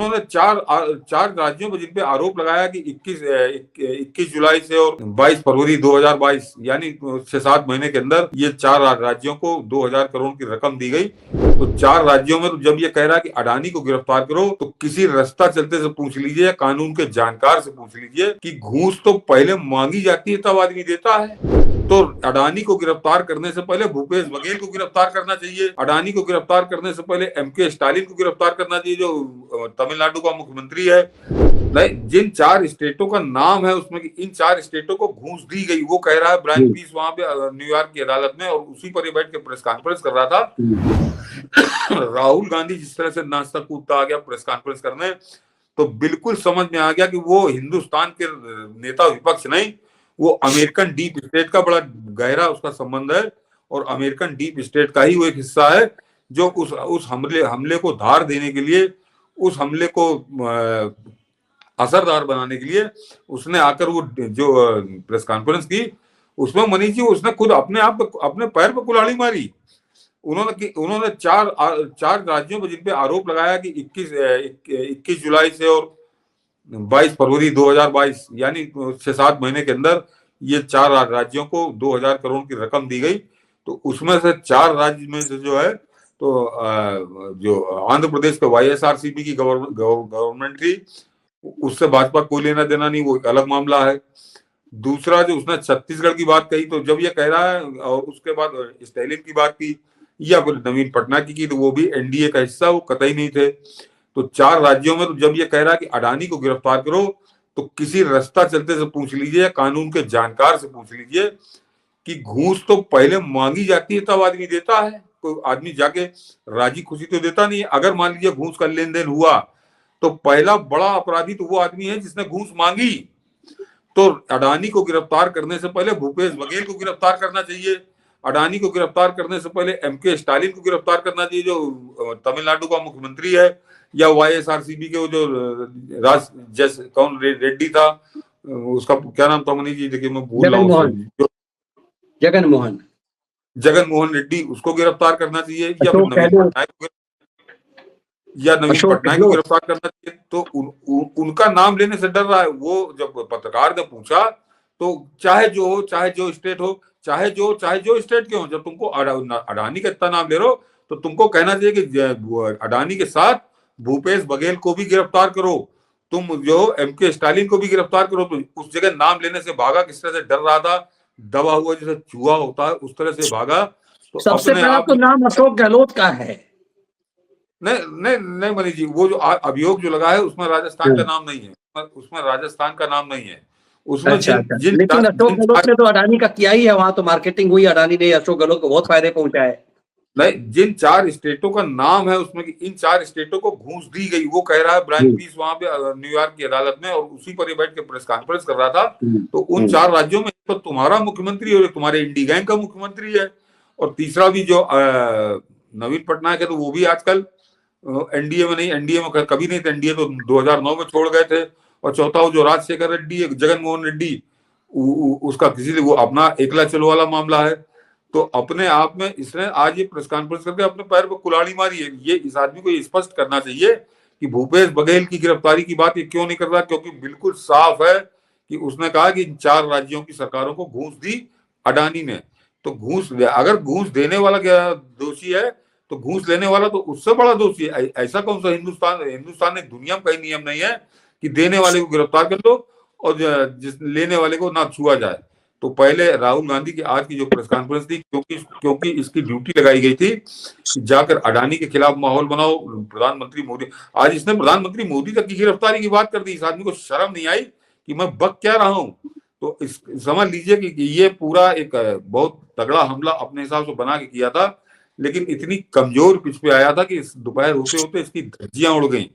उन्होंने चार राज्यों पर जिन पे आरोप लगाया कि 21 जुलाई से और 22 फरवरी 2022 यानी 6-7 महीने के अंदर ये 4 राज्यों को 2000 करोड़ की रकम दी गई। तो 4 राज्यों में तो जब ये कह रहा है कि अडानी को गिरफ्तार करो तो किसी रास्ता चलते से पूछ लीजिए, कानून के जानकार से पूछ लीजिए कि घूस तो पहले मांगी जाती है तब आदमी देता है। तो अडानी को गिरफ्तार करने से पहले भूपेश बघेल को गिरफ्तार करना चाहिए। अडानी को गिरफ्तार करने से पहले एमके स्टालिन को गिरफ्तार करना चाहिए जो तमिलनाडु का मुख्यमंत्री है। नहीं, जिन 4 स्टेटों का नाम है उसमें इन 4 स्टेटों को घूस दी गई, वो कह रहा है ब्रायन पीस वहां पे न्यूयॉर्क की अदालत में, और उसी पर बैठ के प्रेस कॉन्फ्रेंस कर रहा था। राहुल गांधी जिस तरह से नाश्ता कूदता आ गया प्रेस कॉन्फ्रेंस करने, तो बिल्कुल समझ में आ गया कि वो हिंदुस्तान के नेता विपक्ष नहीं, वो अमेरिकन डीप स्टेट का बड़ा गहरा उसका संबंध है, और अमेरिकन डीप स्टेट का ही वो एक हिस्सा है जो उस हमले को धार देने के लिए, उस हमले को असरदार बनाने के लिए उसने आकर वो जो प्रेस कॉन्फ्रेंस की, उसमें मनीष जी उसने खुद अपने पैर पर कुल्हाड़ी मारी। उन्होंने चार राज्यों पर जिन पे आरोप लगाया कि 21 जुलाई से और 22 फरवरी 2022 यानी 6-7 महीने के अंदर ये 4 राज्यों को 2000 करोड़ की रकम दी गई। तो उसमें से 4 राज्य में से जो है तो जो आंध्र प्रदेश के वाईएसआरसीपी की गवर्नमेंट थी, उससे भाजपा कोई लेना देना नहीं, वो एक अलग मामला है। दूसरा जो उसने छत्तीसगढ़ की बात कही, तो जब ये कह रहा है और उसके बाद स्टालिन की बात की या फिर नवीन पटनायक की, तो वो भी एनडीए का हिस्सा, वो कतई नहीं थे। तो 4 राज्यों में तो जब ये कह रहा है कि अडानी को गिरफ्तार करो तो किसी रास्ता चलते से पूछ लीजिए, कानून के जानकार से पूछ लीजिए कि घूस तो पहले मांगी जाती है तब आदमी देता है। कोई आदमी जाके राजी खुशी तो देता नहीं है। अगर मान लीजिए घूस का लेन देन हुआ तो पहला बड़ा अपराधी तो वो आदमी है जिसने घूस मांगी। तो अडानी को गिरफ्तार करने से पहले भूपेश बघेल को गिरफ्तार करना चाहिए। अडानी को गिरफ्तार करने से पहले एमके स्टालिन को गिरफ्तार करना चाहिए जो तमिलनाडु का मुख्यमंत्री है, या वाईएसआरसीपी के वो जो कौन रेड्डी था, उसका क्या नाम था मनीष जी, देखिए मैं भूल रहा हूँ, जगन मोहन रेड्डी, उसको गिरफ्तार करना चाहिए, या फिर नवीन पटनायक को गिरफ्तार करना चाहिए। तो उनका नाम लेने से डर रहा है वो। जब पत्रकार ने पूछा तो चाहे जो स्टेट हो, चाहे जो स्टेट के हो, जब तुमको अडानी का इतना नाम ले रहे हो तो तुमको कहना चाहिए कि अडानी के साथ भूपेश बघेल को भी गिरफ्तार करो, तुम जो एमके स्टालिन को भी गिरफ्तार करो। तो उस जगह नाम लेने से भागा, किस तरह से डर रहा था, दबा हुआ जैसे चूहा होता है उस तरह से भागा। तो सबसे पहला तो नाम अशोक गहलोत का है। नहीं मनीष जी, वो जो अभियोग जो लगा है उसमें राजस्थान का नाम नहीं है, उसमें राजस्थान का नाम नहीं है उसमें। लेकिन अशोक गहलोत ने तो अडानी का किया ही है, वहां तो मार्केटिंग हुई, अडानी ने अशोक गहलोत को बहुत फायदे पहुंचाए। नहीं, जिन 4 स्टेटों का नाम है उसमें इन 4 स्टेटों को घूस दी गई, वो कह रहा है ब्रायन पीस वहां पे न्यूयॉर्क की अदालत में, और उसी पर बैठ के प्रेस कॉन्फ्रेंस कर रहा था। तो उन 4 राज्यों में तो तुम्हारा मुख्यमंत्री और तुम्हारे इंडी गैंग का मुख्यमंत्री है, और तीसरा भी जो नवीन पटनायक है, तो वो भी आजकल एनडीए में नहीं, एनडीए में कभी नहीं थे, एनडीए तो 2009 में छोड़ गए थे। और चौथा वो जो राजशेखर रेड्डी है, जगन मोहन रेड्डी, उसका किसी वो अपना एकला चलो वाला मामला है। तो अपने आप में इसने आज ये प्रेस कॉन्फ्रेंस करके अपने पैर पर कुल्हाड़ी मारी है। ये इस आदमी को ये स्पष्ट करना चाहिए कि भूपेश बघेल की गिरफ्तारी की बात ये क्यों नहीं कर रहा, क्योंकि बिल्कुल साफ है कि उसने कहा कि इन 4 राज्यों की सरकारों को घूस दी अडानी ने। तो अगर घूस देने वाला दोषी है तो घूस लेने वाला तो उससे बड़ा दोषी है। ऐसा कौन सा हिंदुस्तान ने दुनिया में कहीं नियम नहीं है कि देने वाले को गिरफ्तार कर लो और जिस लेने वाले को ना छुआ जाए। तो पहले राहुल गांधी की आज की जो प्रेस कॉन्फ्रेंस थी, क्योंकि इसकी ड्यूटी लगाई गई थी कि जाकर अडानी के खिलाफ माहौल बनाओ। प्रधानमंत्री मोदी, आज इसने प्रधानमंत्री मोदी तक की गिरफ्तारी की बात कर दी। इस आदमी को शर्म नहीं आई कि मैं बक क्या रहा हूं। तो समझ लीजिए कि ये पूरा एक बहुत तगड़ा हमला अपने हिसाब से बना के किया था, लेकिन इतनी कमजोर पिच पे आया था कि दोपहर होते होते इसकी धज्जियां उड़ गई।